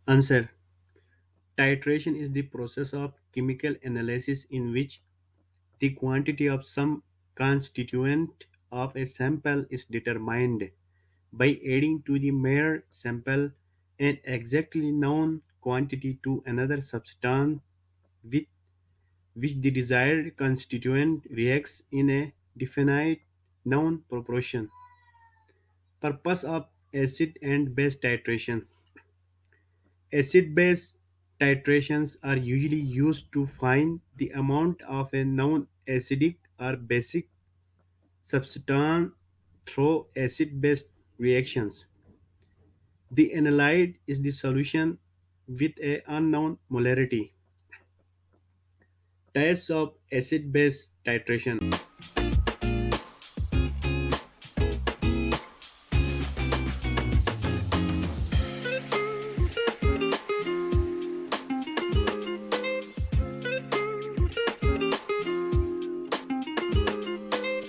Answer. Titration is the process of chemical analysis in which the quantity of some constituent of a sample is determined by adding to the mere sample an exactly known quantity to another substance with which the desired constituent reacts in a definite known proportion. Purpose of acid and base titration. Acid base titrations are usually used to find the amount of a known acidic or basic substance through acid base reactions. The analyte is the solution with a unknown molarity. Types of acid base titration.